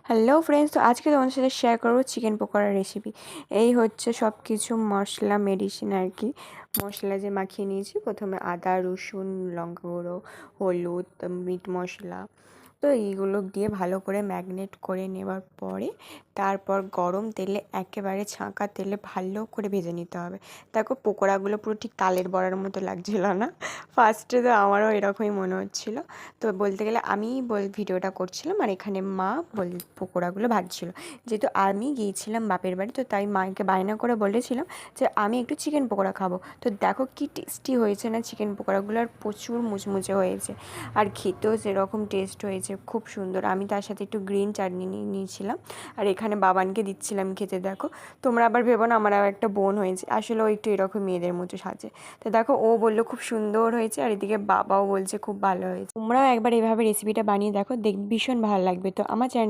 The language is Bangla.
হ্যালো ফ্রেন্ডস, তো আজকে তোমাদের সাথে শেয়ার করবো চিকেন পকোড়ার রেসিপি। এই হচ্ছে সব কিছু মশলা মেডিসিন আর কি। মশলা যে মাখিয়ে নিয়েছি, প্রথমে আদা, রসুন, লঙ্কা গুঁড়ো, হলুদ, মিট মশলা। তো এইগুলো দিয়ে ভালো করে ম্যাগনেট করে নেওয়ার পরে তারপর গরম তেলে, একেবারে ছাঁকা তেলে ভালো করে ভেজে নিতে হবে। দেখো পকোড়াগুলো পুরো ঠিক তালের বড়ার মতো লাগছিল না? ফার্স্টে তো আমারও এরকমই মনে হচ্ছিল। তো বলতে গেলে আমিই ভিডিওটা করছিলাম আর এখানে মা পকোড়াগুলো ভাজছিল। যেহেতু আমি গিয়েছিলাম বাপের বাড়ি, তো তাই মাকে বায়না করে বলেছিলাম যে আমি একটু চিকেন পকোড়া খাবো। তো দেখো কি টেস্টি হয়েছে না চিকেন পকোড়াগুলো, আর প্রচুর মুচমুচে হয়েছে আর খেতেও সেরকম টেস্ট হয়েছে, খুব সুন্দর। আমি তার সাথে একটু গ্রিন চাটনি নিয়ে নিয়েছিলাম আর এখানে বাবানকে দিচ্ছিলাম খেতে। দেখো তোমরা আবার ভেবো না আমার আবার একটা বোন হয়েছে, আসলে ও একটু এরকম মেয়েদের মতো সাজে। তো দেখো ও বললো খুব সুন্দর হয়েছে, আর এদিকে বাবাও বলছে খুব ভালো হয়েছে। তোমরাও একবার এভাবে রেসিপিটা বানিয়ে দেখো, ভীষণ ভালো লাগবে। তো আমার চ্যানেল